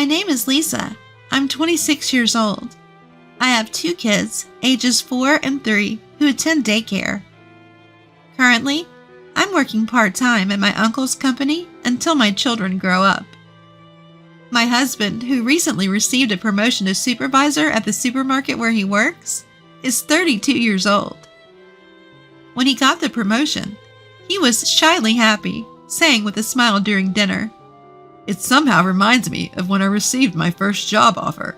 My name is Lisa. I'm 26 years old. I have 2 kids, ages 4 and 3, who attend daycare. Currently, I'm working part-time at my uncle's company until my children grow up. My husband, who recently received a promotion to supervisor at the supermarket where he works, is 32 years old. When he got the promotion, he was shyly happy, saying with a smile during dinner, "It somehow reminds me of when I received my first job offer."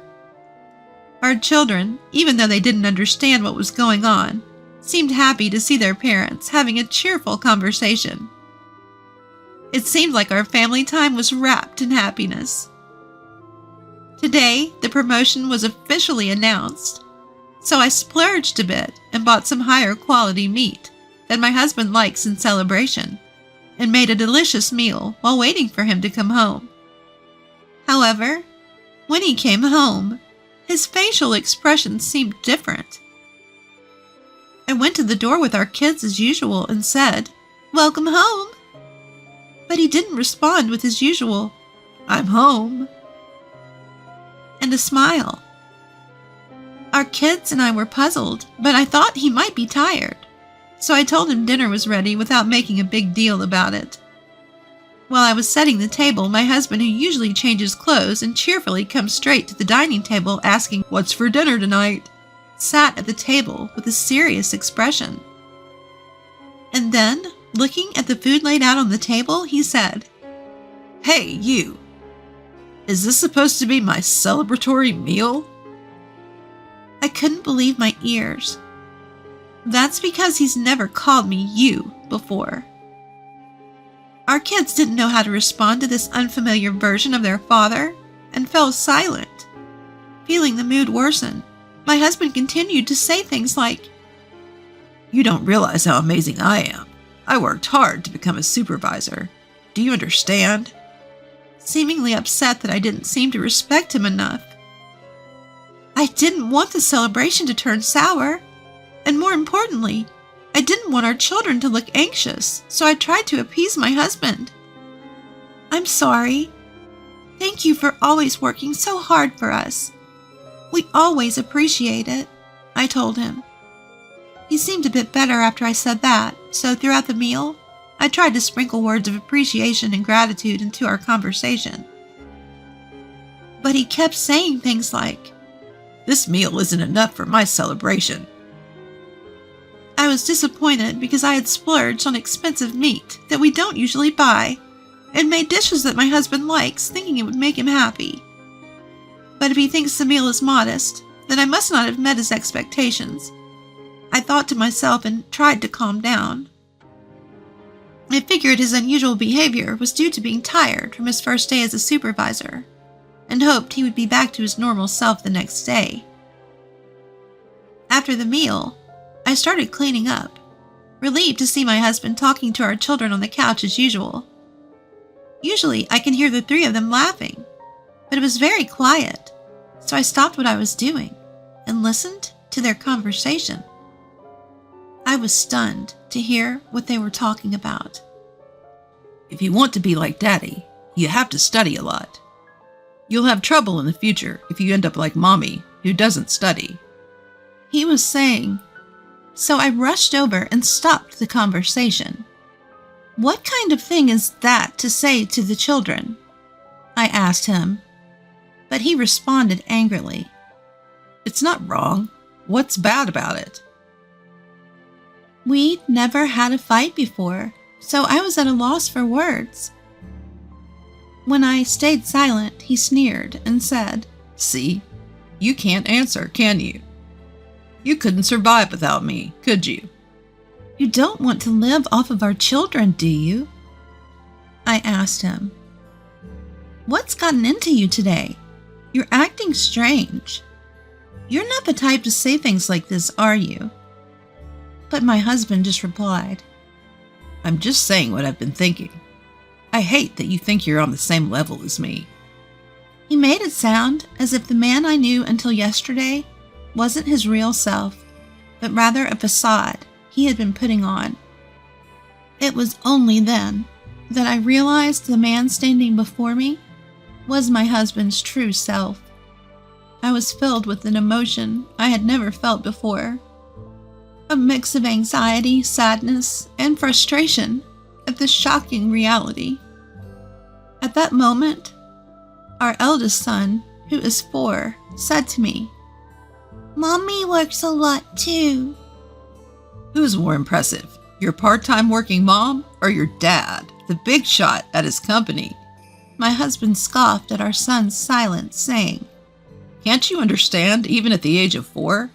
Our children, even though they didn't understand what was going on, seemed happy to see their parents having a cheerful conversation. It seemed like our family time was wrapped in happiness. Today, the promotion was officially announced, so I splurged a bit and bought some higher quality meat that my husband likes in celebration, and made a delicious meal while waiting for him to come home. However, when he came home, his facial expressions seemed different. I went to the door with our kids as usual and said, "Welcome home." But he didn't respond with his usual, "I'm home," and a smile. Our kids and I were puzzled, but I thought he might be tired, so I told him dinner was ready without making a big deal about it. While I was setting the table, my husband, who usually changes clothes and cheerfully comes straight to the dining table asking, "What's for dinner tonight?" sat at the table with a serious expression. And then, looking at the food laid out on the table, he said, "Hey, you! Is this supposed to be my celebratory meal?" I couldn't believe my ears. That's because he's never called me "you" before. Our kids didn't know how to respond to this unfamiliar version of their father and fell silent. Feeling the mood worsen, my husband continued to say things like, "You don't realize how amazing I am. I worked hard to become a supervisor. Do you understand?" Seemingly upset that I didn't seem to respect him enough. I didn't want the celebration to turn sour, and more importantly, I didn't want our children to look anxious, so I tried to appease my husband. "I'm sorry. Thank you for always working so hard for us. We always appreciate it," I told him. He seemed a bit better after I said that, so throughout the meal, I tried to sprinkle words of appreciation and gratitude into our conversation. But he kept saying things like, "This meal isn't enough for my celebration." I was disappointed because I had splurged on expensive meat that we don't usually buy, and made dishes that my husband likes, thinking it would make him happy. But if he thinks the meal is modest, then I must not have met his expectations, I thought to myself, and tried to calm down. I figured his unusual behavior was due to being tired from his first day as a supervisor, and hoped he would be back to his normal self the next day. After the meal, I started cleaning up, relieved to see my husband talking to our children on the couch as usual. Usually, I can hear the 3 of them laughing, but it was very quiet, so I stopped what I was doing and listened to their conversation. I was stunned to hear what they were talking about. "If you want to be like Daddy, you have to study a lot. You'll have trouble in the future if you end up like Mommy, who doesn't study," he was saying. So I rushed over and stopped the conversation. "What kind of thing is that to say to the children?" I asked him, but he responded angrily, "It's not wrong. What's bad about it?" We'd never had a fight before, so I was at a loss for words. When I stayed silent, he sneered and said, "See, you can't answer, can you? You couldn't survive without me, could you?" "You don't want to live off of our children, do you?" I asked him. "What's gotten into you today? You're acting strange. You're not the type to say things like this, are you?" But my husband just replied, "I'm just saying what I've been thinking. I hate that you think you're on the same level as me." He made it sound as if the man I knew until yesterday wasn't his real self, but rather a facade he had been putting on. It was only then that I realized the man standing before me was my husband's true self. I was filled with an emotion I had never felt before. A mix of anxiety, sadness, and frustration at the shocking reality. At that moment, our eldest son, who is 4, said to me, "Mommy works a lot too." Who's more impressive, your part-time working mom or your dad, the big shot at his company? My husband scoffed at our son's silence, saying, "Can't you understand even at the age of 4?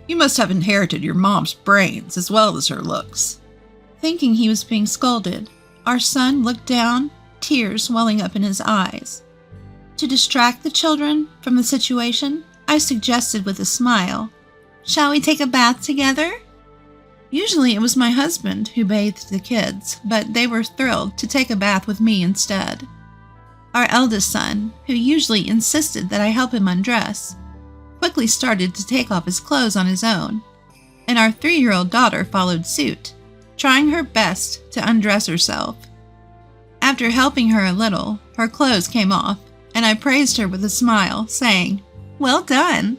You must have inherited your mom's brains as well as her looks." Thinking he was being scolded, our son looked down, tears welling up in his eyes. To distract the children from the situation, I suggested with a smile, "Shall we take a bath together?" Usually it was my husband who bathed the kids, but they were thrilled to take a bath with me instead. Our eldest son, who usually insisted that I help him undress, quickly started to take off his clothes on his own, and our 3-year-old daughter followed suit, trying her best to undress herself. After helping her a little, her clothes came off, and I praised her with a smile, saying, "Well done."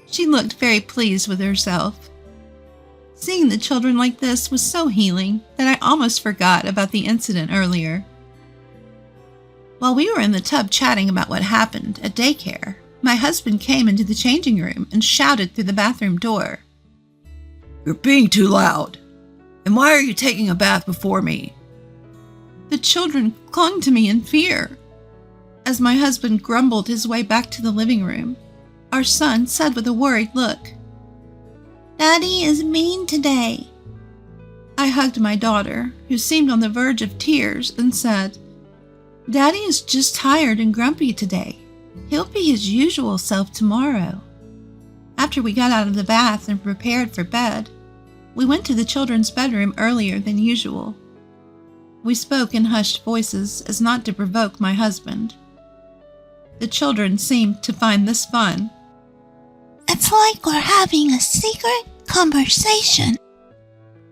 She looked very pleased with herself. Seeing the children like this was so healing that I almost forgot about the incident earlier. While we were in the tub chatting about what happened at daycare, my husband came into the changing room and shouted through the bathroom door, "You're being too loud. And why are you taking a bath before me?" The children clung to me in fear. As my husband grumbled his way back to the living room, our son said with a worried look, "Daddy is mean today." I hugged my daughter, who seemed on the verge of tears, and said, "Daddy is just tired and grumpy today. He'll be his usual self tomorrow." After we got out of the bath and prepared for bed, we went to the children's bedroom earlier than usual. We spoke in hushed voices as not to provoke my husband. The children seemed to find this fun. "It's like we're having a secret conversation,"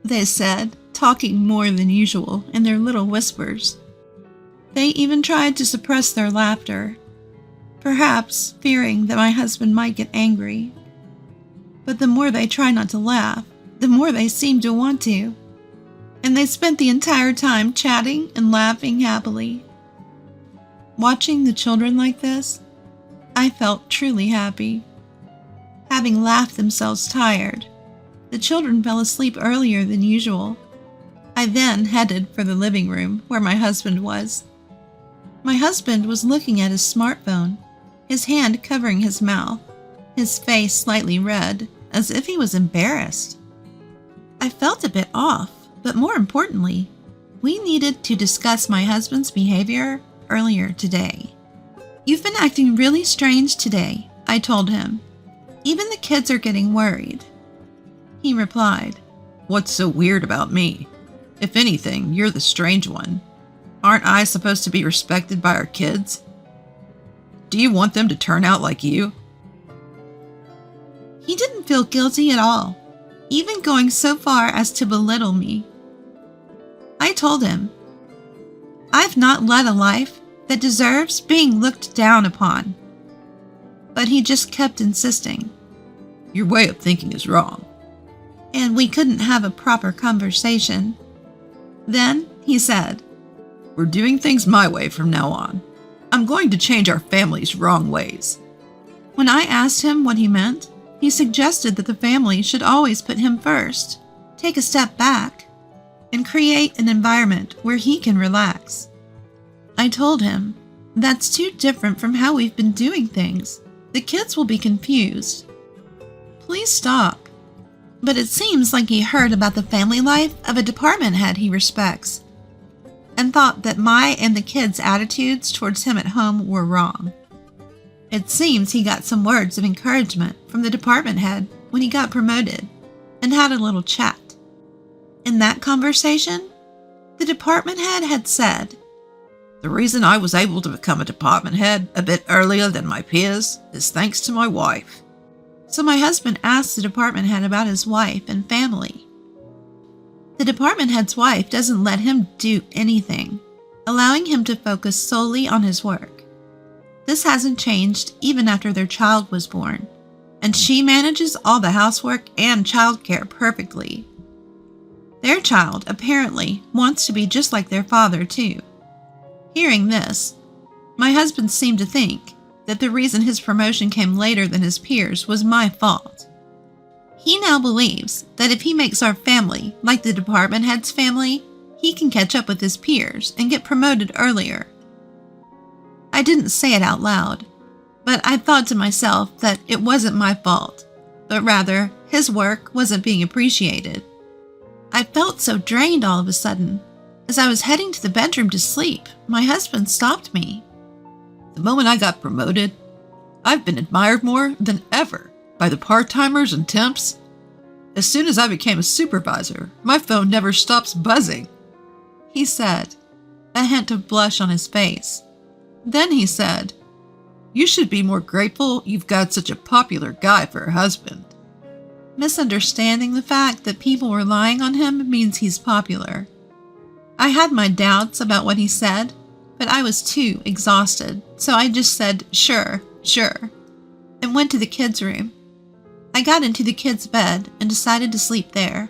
they said, talking more than usual in their little whispers. They even tried to suppress their laughter, perhaps fearing that my husband might get angry. But the more they tried not to laugh, the more they seemed to want to, and they spent the entire time chatting and laughing happily. Watching the children like this, I felt truly happy. Having laughed themselves tired, the children fell asleep earlier than usual. I then headed for the living room where my husband was. My husband was looking at his smartphone, his hand covering his mouth, his face slightly red, as if he was embarrassed. I felt a bit off, but more importantly, we needed to discuss my husband's behavior earlier today. "You've been acting really strange today," I told him. "Even the kids are getting worried." He replied, "What's so weird about me? If anything, you're the strange one. Aren't I supposed to be respected by our kids? Do you want them to turn out like you?" He didn't feel guilty at all, even going so far as to belittle me. I told him, "I've not led a life that deserves being looked down upon." But he just kept insisting, "Your way of thinking is wrong." And we couldn't have a proper conversation. Then he said, "We're doing things my way from now on. I'm going to change our family's wrong ways." When I asked him what he meant, he suggested that the family should always put him first, take a step back, and create an environment where he can relax. I told him, "That's too different from how we've been doing things. The kids will be confused. Please stop." But it seems like he heard about the family life of a department head he respects, and thought that my and the kids' attitudes towards him at home were wrong. It seems he got some words of encouragement from the department head when he got promoted, and had a little chat. In that conversation, the department head had said, "The reason I was able to become a department head a bit earlier than my peers is thanks to my wife." So my husband asked the department head about his wife and family. The department head's wife doesn't let him do anything, allowing him to focus solely on his work. This hasn't changed even after their child was born, and she manages all the housework and childcare perfectly. Their child, apparently, wants to be just like their father, too. Hearing this, my husband seemed to think that the reason his promotion came later than his peers was my fault. He now believes that if he makes our family like the department head's family, he can catch up with his peers and get promoted earlier. I didn't say it out loud, but I thought to myself that it wasn't my fault, but rather his work wasn't being appreciated. I felt so drained all of a sudden. As I was heading to the bedroom to sleep, my husband stopped me. The moment I got promoted, I've been admired more than ever by the part-timers and temps. As soon as I became a supervisor, my phone never stops buzzing, he said, a hint of blush on his face. Then he said, "You should be more grateful you've got such a popular guy for a husband." Misunderstanding the fact that people were relying on him means he's popular. I had my doubts about what he said, but I was too exhausted, so I just said, sure, and went to the kids' room. I got into the kids' bed and decided to sleep there.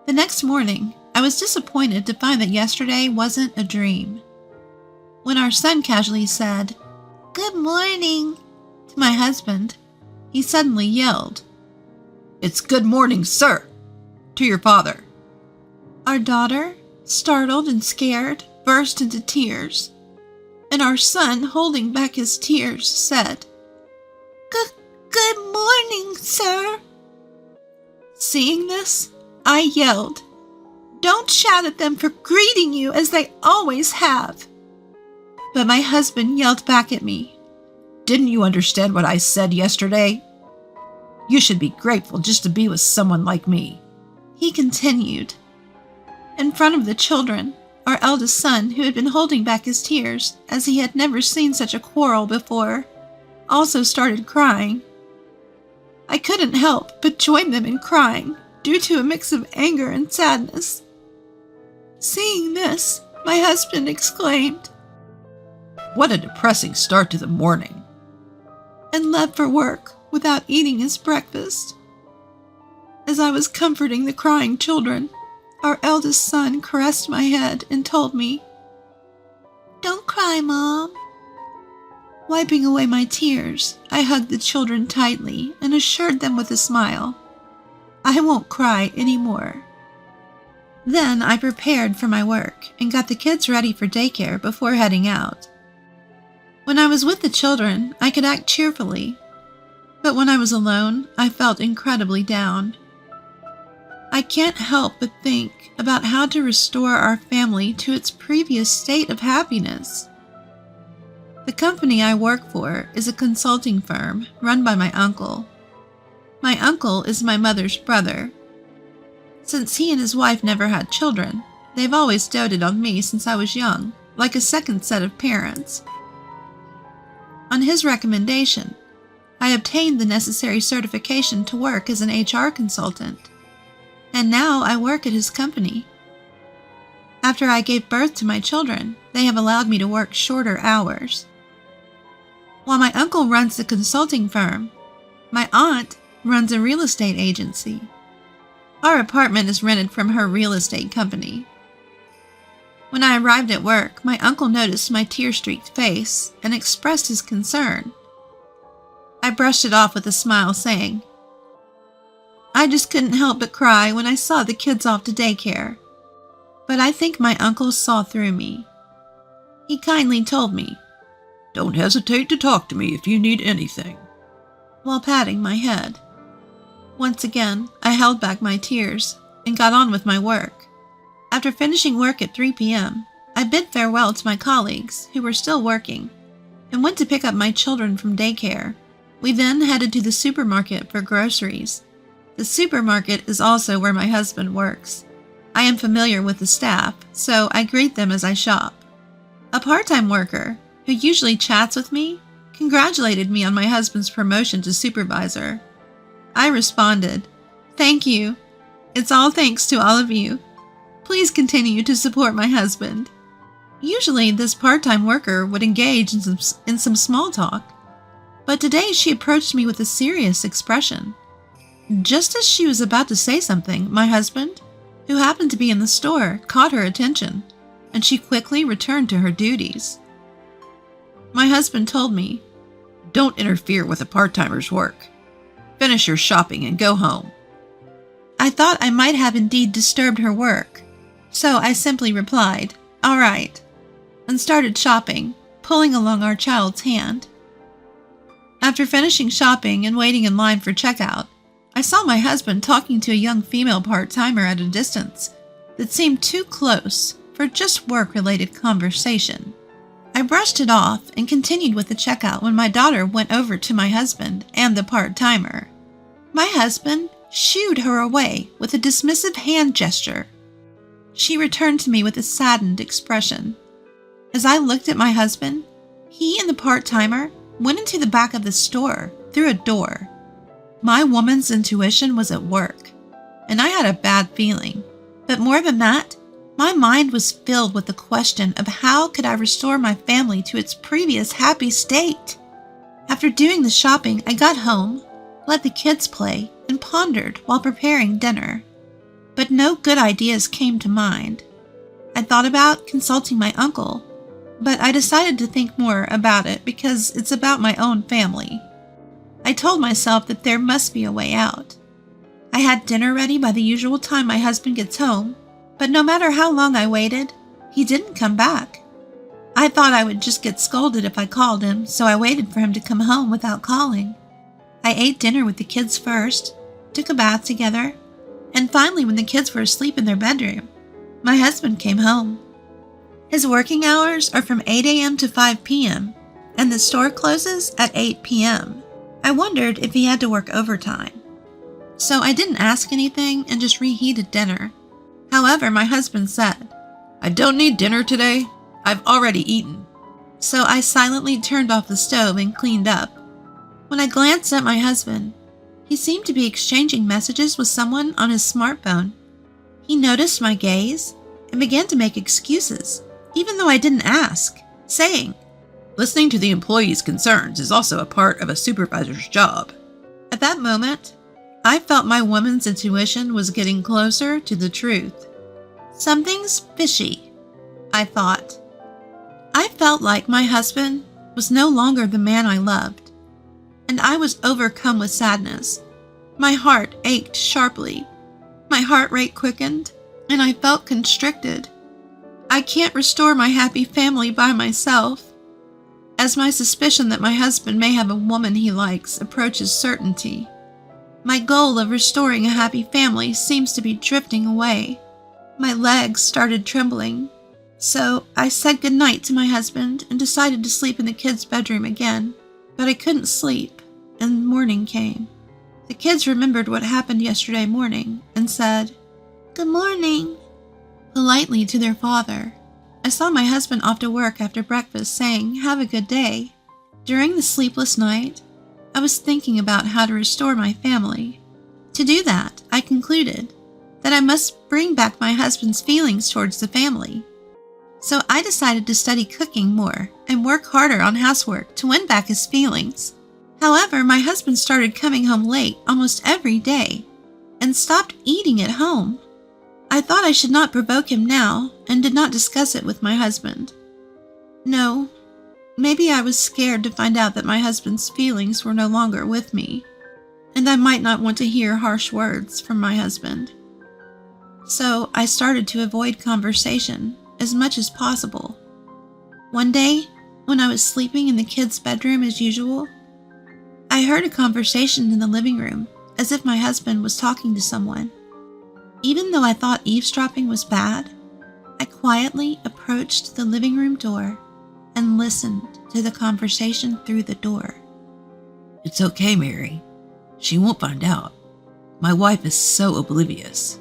The next morning, I was disappointed to find that yesterday wasn't a dream. When our son casually said, Good morning. to my husband, he suddenly yelled, "It's good morning, sir," to your father. Our daughter, startled and scared, burst into tears, and our son, holding back his tears, said, Good morning, sir. Seeing this, I yelled, "Don't shout at them for greeting you as they always have." But my husband yelled back at me, "Didn't you understand what I said yesterday? You should be grateful just to be with someone like me." He continued. In front of the children, our eldest son, who had been holding back his tears as he had never seen such a quarrel before, also started crying. I couldn't help but join them in crying due to a mix of anger and sadness. Seeing this, my husband exclaimed, "What a depressing start to the morning," and left for work without eating his breakfast. As I was comforting the crying children, our eldest son caressed my head and told me, Don't cry, Mom. Wiping away my tears, I hugged the children tightly and assured them with a smile, I won't cry anymore. Then I prepared for my work and got the kids ready for daycare before heading out. When I was with the children, I could act cheerfully, but when I was alone, I felt incredibly down. I can't help but think about how to restore our family to its previous state of happiness. The company I work for is a consulting firm run by my uncle. My uncle is my mother's brother. Since he and his wife never had children, they've always doted on me since I was young, like a second set of parents. On his recommendation, I obtained the necessary certification to work as an HR consultant, and now I work at his company. After I gave birth to my children, they have allowed me to work shorter hours. While my uncle runs the consulting firm, my aunt runs a real estate agency. Our apartment is rented from her real estate company. When I arrived at work, my uncle noticed my tear-streaked face and expressed his concern. I brushed it off with a smile, saying, I just couldn't help but cry when I saw the kids off to daycare. But I think my uncle saw through me. He kindly told me, "Don't hesitate to talk to me if you need anything," while patting my head. Once again, I held back my tears and got on with my work. After finishing work at 3 p.m., I bid farewell to my colleagues who were still working and went to pick up my children from daycare. We then headed to the supermarket for groceries. The supermarket is also where my husband works. I am familiar with the staff, so I greet them as I shop. A part-time worker, who usually chats with me, congratulated me on my husband's promotion to supervisor. I responded, "Thank you. It's all thanks to all of you. Please continue to support my husband. Usually, this part-time worker would engage in some small talk, but today she approached me with a serious expression. Just as she was about to say something, my husband, who happened to be in the store, caught her attention, and she quickly returned to her duties. My husband told me, "Don't interfere with a part-timer's work. Finish your shopping and go home." I thought I might have indeed disturbed her work, so I simply replied, "All right," and started shopping, pulling along our child's hand. After finishing shopping and waiting in line for checkout, I saw my husband talking to a young female part-timer at a distance that seemed too close for just work-related conversation. I brushed it off and continued with the checkout when my daughter went over to my husband and the part-timer. My husband shooed her away with a dismissive hand gesture. She returned to me with a saddened expression. As I looked at my husband, he and the part-timer went into the back of the store through a door. My woman's intuition was at work, and I had a bad feeling. But more than that, my mind was filled with the question of how could I restore my family to its previous happy state. After doing the shopping, I got home, let the kids play, and pondered while preparing dinner. But no good ideas came to mind. I thought about consulting my uncle, but I decided to think more about it because it's about my own family. I told myself that there must be a way out. I had dinner ready by the usual time my husband gets home, but no matter how long I waited, he didn't come back. I thought I would just get scolded if I called him, so I waited for him to come home without calling. I ate dinner with the kids first, took a bath together, and finally, when the kids were asleep in their bedroom, my husband came home. His working hours are from 8 a.m. to 5 p.m., and the store closes at 8 p.m. I wondered if he had to work overtime. So I didn't ask anything and just reheated dinner. However, my husband said, "I don't need dinner today. I've already eaten." So I silently turned off the stove and cleaned up. When I glanced at my husband, he seemed to be exchanging messages with someone on his smartphone. He noticed my gaze and began to make excuses, even though I didn't ask, saying, "Listening to the employees' concerns is also a part of a supervisor's job." At that moment, I felt my woman's intuition was getting closer to the truth. Something's fishy, I thought. I felt like my husband was no longer the man I loved, and I was overcome with sadness. My heart ached sharply. My heart rate quickened, and I felt constricted. I can't restore my happy family by myself. As my suspicion that my husband may have a woman he likes approaches certainty, my goal of restoring a happy family seems to be drifting away. My legs started trembling, so I said goodnight to my husband and decided to sleep in the kids' bedroom again, but I couldn't sleep, and morning came. The kids remembered what happened yesterday morning and said, "Good morning," politely to their father. I saw my husband off to work after breakfast saying, "Have a good day." During the sleepless night, I was thinking about how to restore my family. To do that, I concluded that I must bring back my husband's feelings towards the family. So I decided to study cooking more and work harder on housework to win back his feelings. However, my husband started coming home late almost every day and stopped eating at home. I thought I should not provoke him now and did not discuss it with my husband. No, maybe I was scared to find out that my husband's feelings were no longer with me, and I might not want to hear harsh words from my husband. So I started to avoid conversation as much as possible. One day, when I was sleeping in the kids' bedroom as usual, I heard a conversation in the living room as if my husband was talking to someone. Even though I thought eavesdropping was bad, I quietly approached the living room door and listened to the conversation through the door. "It's okay, Mary. She won't find out. My wife is so oblivious."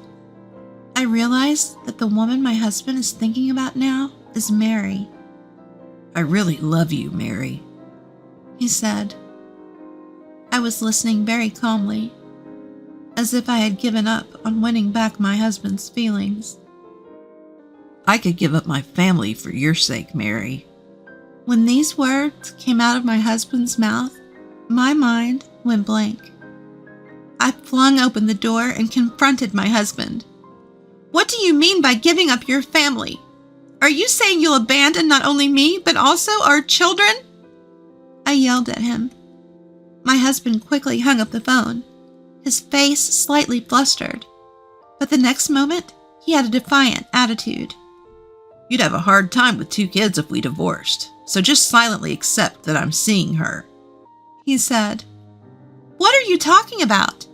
I realized that the woman my husband is thinking about now is Mary. "I really love you, Mary," he said. I was listening very calmly, as if I had given up on winning back my husband's feelings. I could give up my family for your sake, Mary." When these words came out of my husband's mouth, my mind went blank. I flung open the door and confronted my husband. "What do you mean by giving up your family? Are you saying you'll abandon not only me, but also our children?" I yelled at him. My husband quickly hung up the phone, his face slightly flustered. But the next moment, he had a defiant attitude. "You'd have a hard time with 2 kids if we divorced, so just silently accept that I'm seeing her," he said. "What are you talking about?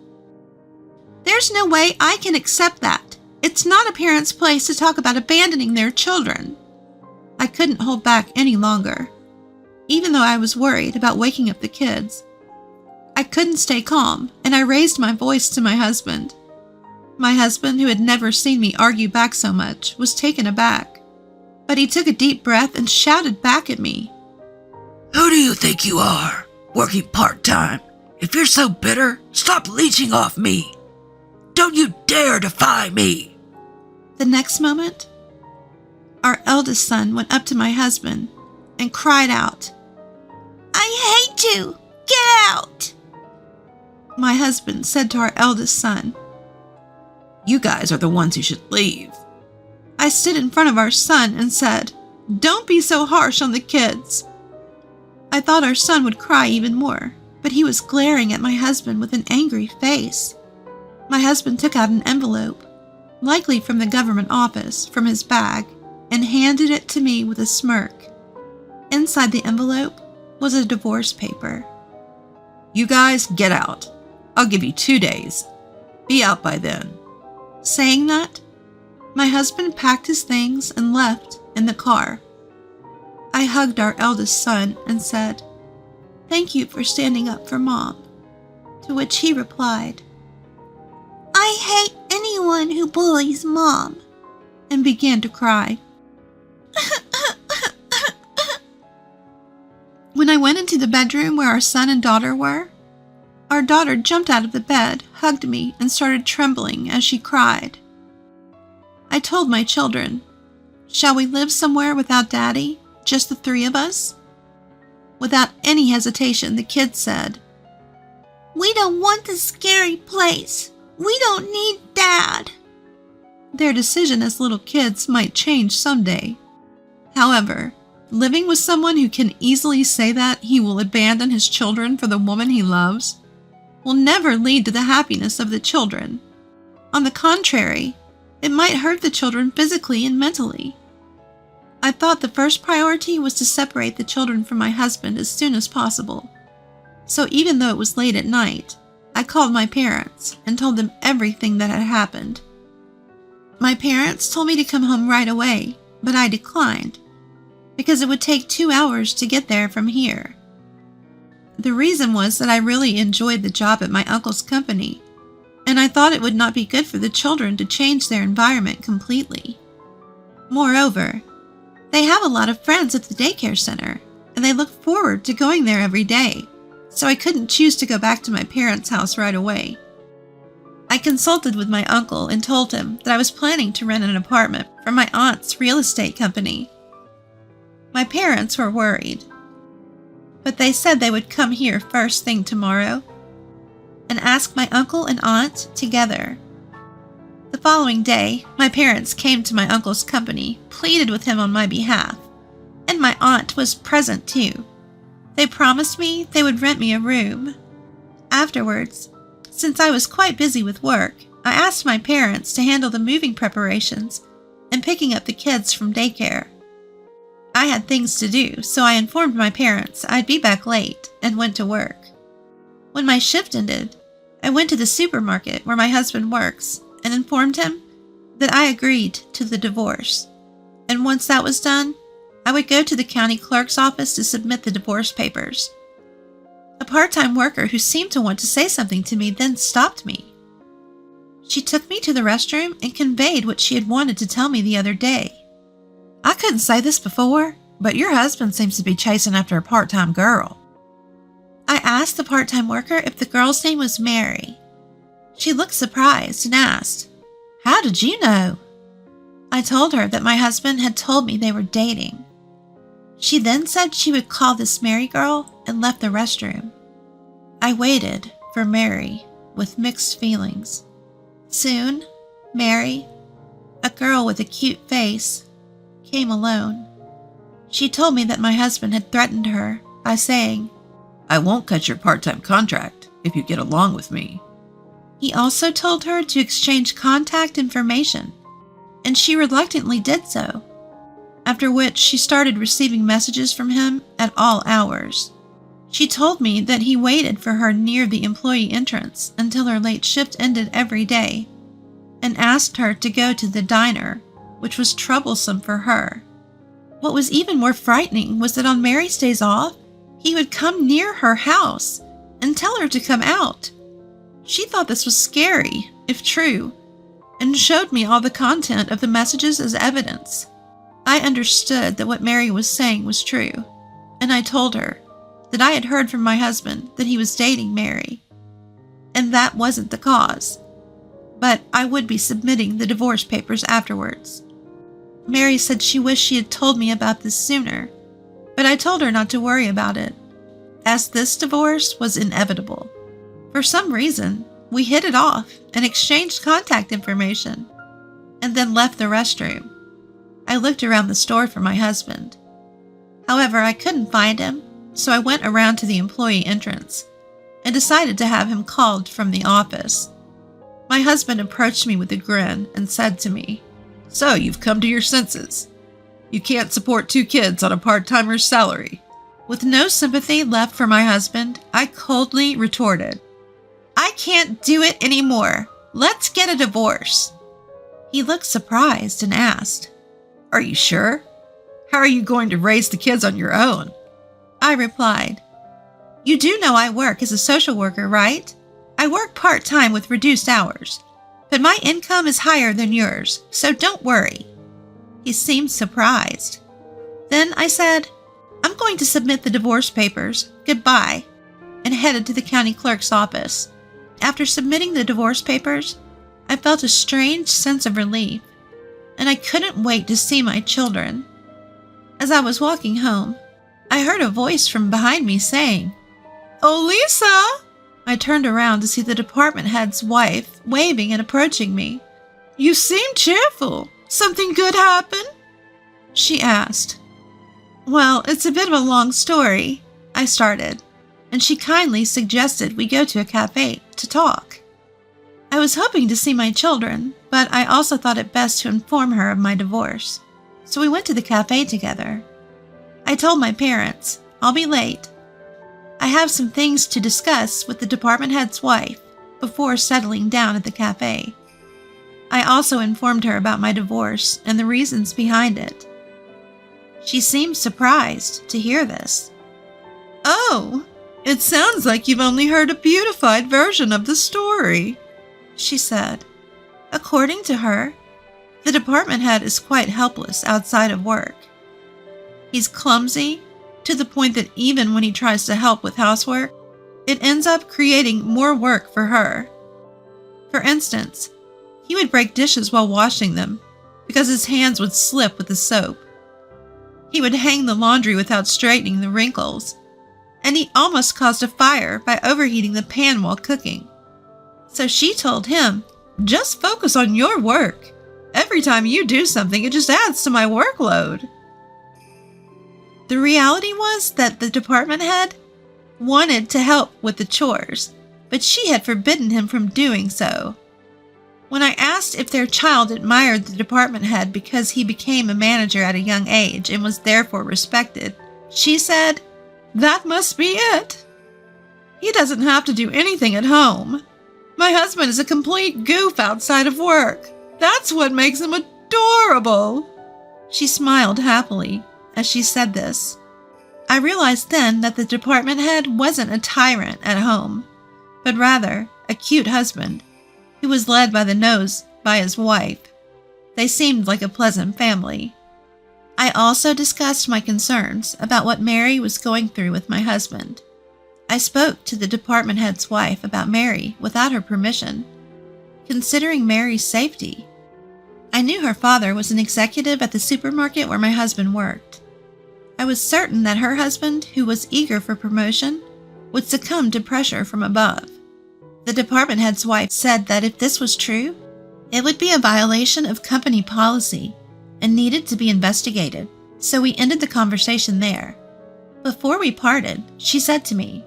There's no way I can accept that. It's not a parent's place to talk about abandoning their children." I couldn't hold back any longer, even though I was worried about waking up the kids. I couldn't stay calm, and I raised my voice to my husband. My husband, who had never seen me argue back so much, was taken aback, but he took a deep breath and shouted back at me. "Who do you think you are, working part-time? If you're so bitter, stop leeching off me. Don't you dare defy me." The next moment, our eldest son went up to my husband and cried out, "I hate you! Get out!" My husband said to our eldest son, "You guys are the ones who should leave." I stood in front of our son and said, "Don't be so harsh on the kids." I thought our son would cry even more, but he was glaring at my husband with an angry face. My husband took out an envelope, likely from the government office, from his bag, and handed it to me with a smirk. Inside the envelope was a divorce paper. "You guys get out. I'll give you 2 days. Be out by then." Saying that, my husband packed his things and left in the car. I hugged our eldest son and said, "Thank you for standing up for Mom," to which he replied, I hate anyone who bullies Mom. and began to cry. When I went into the bedroom where our son and daughter were, our daughter jumped out of the bed, hugged me, and started trembling as she cried. I told my children, "Shall we live somewhere without Daddy, just the 3 of us?" Without any hesitation, the kids said, We don't want this scary place. We don't need Dad. Their decision as little kids might change someday. However, living with someone who can easily say that he will abandon his children for the woman he loves will never lead to the happiness of the children. On the contrary, it might hurt the children physically and mentally. I thought the first priority was to separate the children from my husband as soon as possible. So even though it was late at night, I called my parents and told them everything that had happened. My parents told me to come home right away, but I declined, because it would take 2 hours to get there from here. The reason was that I really enjoyed the job at my uncle's company, and I thought it would not be good for the children to change their environment completely. Moreover, they have a lot of friends at the daycare center, and they look forward to going there every day, so I couldn't choose to go back to my parents' house right away. I consulted with my uncle and told him that I was planning to rent an apartment from my aunt's real estate company. My parents were worried, but they said they would come here first thing tomorrow and ask my uncle and aunt together. The following day, my parents came to my uncle's company, pleaded with him on my behalf, and my aunt was present too. They promised me they would rent me a room. Afterwards, since I was quite busy with work, I asked my parents to handle the moving preparations and picking up the kids from daycare. I had things to do, so I informed my parents I'd be back late and went to work. When my shift ended, I went to the supermarket where my husband works and informed him that I agreed to the divorce. And once that was done, I would go to the county clerk's office to submit the divorce papers. A part-time worker who seemed to want to say something to me then stopped me. She took me to the restroom and conveyed what she had wanted to tell me the other day. "I couldn't say this before, but your husband seems to be chasing after a part-time girl." I asked the part-time worker if the girl's name was Mary. She looked surprised and asked, "How did you know?" I told her that my husband had told me they were dating. She then said she would call this Mary girl and left the restroom. I waited for Mary with mixed feelings. Soon, Mary, a girl with a cute face, came alone. She told me that my husband had threatened her by saying, I won't cut your part-time contract if you get along with me. He also told her to exchange contact information, and she reluctantly did so, after which she started receiving messages from him at all hours. She told me that he waited for her near the employee entrance until her late shift ended every day, and asked her to go to the diner, which was troublesome for her. What was even more frightening was that on Mary's days off, he would come near her house and tell her to come out. She thought this was scary, if true, and showed me all the content of the messages as evidence. I understood that what Mary was saying was true, and I told her that I had heard from my husband that he was dating Mary, and that wasn't the cause, but I would be submitting the divorce papers afterwards. Mary said she wished she had told me about this sooner, but I told her not to worry about it, as this divorce was inevitable. For some reason, we hit it off and exchanged contact information, and then left the restroom. I looked around the store for my husband. However, I couldn't find him, so I went around to the employee entrance and decided to have him called from the office. My husband approached me with a grin and said to me, So you've come to your senses. You can't support 2 kids on a part-timer's salary. With no sympathy left for my husband, I coldly retorted, I can't do it anymore. Let's get a divorce. He looked surprised and asked, Are you sure? How are you going to raise the kids on your own? I replied, You do know I work as a social worker, right? I work part-time with reduced hours, but my income is higher than yours, so don't worry. He seemed surprised. Then I said, I'm going to submit the divorce papers. Goodbye, and headed to the county clerk's office. After submitting the divorce papers, I felt a strange sense of relief, and I couldn't wait to see my children. As I was walking home, I heard a voice from behind me saying, Oh, Lisa! I turned around to see the department head's wife waving and approaching me. You seem cheerful. Something good happened? She asked. Well, it's a bit of a long story, I started, and she kindly suggested we go to a cafe to talk. I was hoping to see my children, but I also thought it best to inform her of my divorce, so we went to the cafe together. I told my parents, I'll be late. I have some things to discuss with the department head's wife before settling down at the cafe. I also informed her about my divorce and the reasons behind it. She seemed surprised to hear this. Oh, it sounds like you've only heard a beautified version of the story, she said. According to her, the department head is quite helpless outside of work. He's clumsy to the point that even when he tries to help with housework, it ends up creating more work for her. For instance, he would break dishes while washing them because his hands would slip with the soap. He would hang the laundry without straightening the wrinkles, and he almost caused a fire by overheating the pan while cooking. So she told him, Just focus on your work. Every time you do something, it just adds to my workload. The reality was that the department head wanted to help with the chores, but she had forbidden him from doing so. When I asked if their child admired the department head because he became a manager at a young age and was therefore respected, she said, That must be it. He doesn't have to do anything at home. My husband is a complete goof outside of work. That's what makes him adorable. She smiled happily as she said this. I realized then that the department head wasn't a tyrant at home, but rather a cute husband who was led by the nose by his wife. They seemed like a pleasant family. I also discussed my concerns about what Mary was going through with my husband. I spoke to the department head's wife about Mary without her permission, considering Mary's safety. I knew her father was an executive at the supermarket where my husband worked. I was certain that her husband, who was eager for promotion, would succumb to pressure from above. The department head's wife said that if this was true, it would be a violation of company policy and needed to be investigated, so we ended the conversation there. Before we parted, she said to me,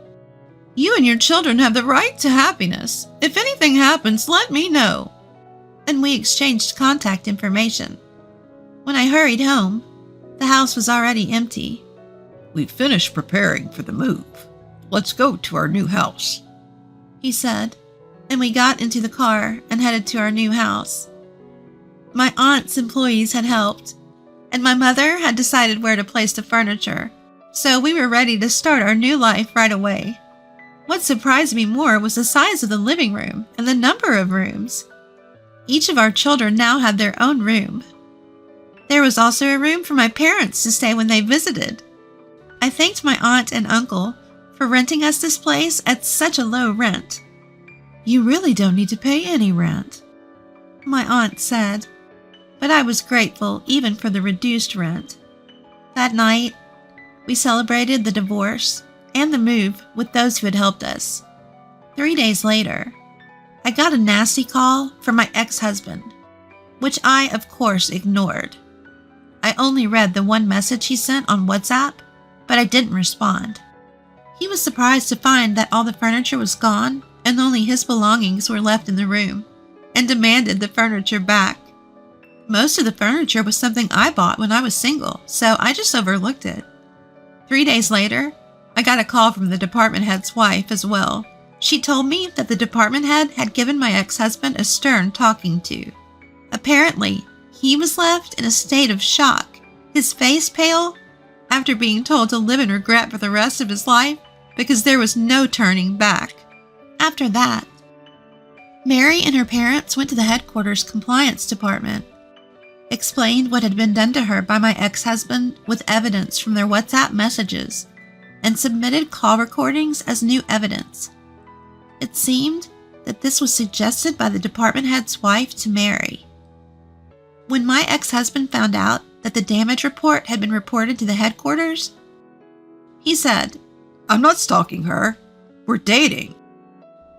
"You and your children have the right to happiness. If anything happens, let me know." And we exchanged contact information. When I hurried home, the house was already empty. "We've finished preparing for the move. Let's go to our new house," he said, and we got into the car and headed to our new house. My aunt's employees had helped, and my mother had decided where to place the furniture, so we were ready to start our new life right away. What surprised me more was the size of the living room and the number of rooms. Each of our children now had their own room. There was also a room for my parents to stay when they visited. I thanked my aunt and uncle for renting us this place at such a low rent. "You really don't need to pay any rent," my aunt said, but I was grateful even for the reduced rent. That night, we celebrated the divorce and the move with those who had helped us. 3 days later, I got a nasty call from my ex-husband, which I, of course, ignored. I only read the one message he sent on WhatsApp, but I didn't respond. He was surprised to find that all the furniture was gone and only his belongings were left in the room, and demanded the furniture back. Most of the furniture was something I bought when I was single, so I just overlooked it. 3 days later, I got a call from the department head's wife as well. She told me that the department head had given my ex-husband a stern talking to. Apparently, he was left in a state of shock, his face pale, after being told to live in regret for the rest of his life because there was no turning back. After that, Mary and her parents went to the headquarters compliance department, explained what had been done to her by my ex-husband with evidence from their WhatsApp messages, and submitted call recordings as new evidence. It seemed that this was suggested by the department head's wife to Mary. When my ex-husband found out that the damage report had been reported to the headquarters, he said, "I'm not stalking her. We're dating."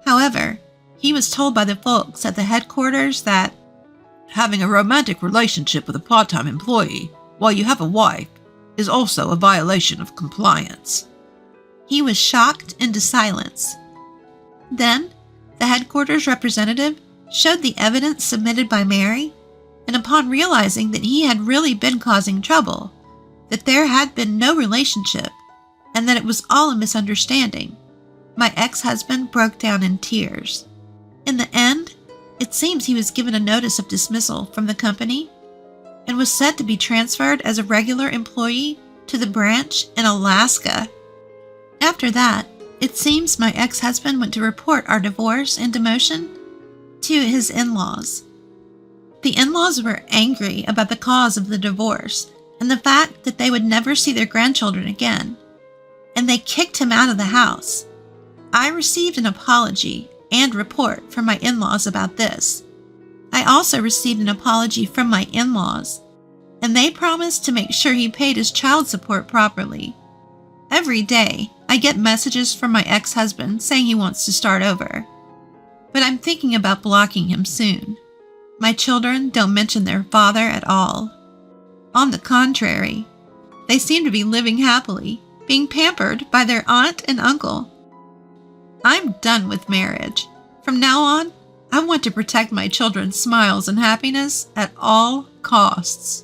However, he was told by the folks at the headquarters that "Having a romantic relationship with a part-time employee while you have a wife is also a violation of compliance." He was shocked into silence. Then, the headquarters representative showed the evidence submitted by Mary, and upon realizing that he had really been causing trouble, that there had been no relationship, and that it was all a misunderstanding, my ex-husband broke down in tears. In the end, it seems he was given a notice of dismissal from the company and was said to be transferred as a regular employee to the branch in Alaska. After that, it seems my ex-husband went to report our divorce and demotion to his in-laws. The in-laws were angry about the cause of the divorce and the fact that they would never see their grandchildren again, and they kicked him out of the house. I received an apology and report from my in-laws about this. I also received an apology from my in-laws, and they promised to make sure he paid his child support properly. Every day, I get messages from my ex-husband saying he wants to start over, but I'm thinking about blocking him soon. My children don't mention their father at all. On the contrary, they seem to be living happily, being pampered by their aunt and uncle. I'm done with marriage. From now on, I want to protect my children's smiles and happiness at all costs.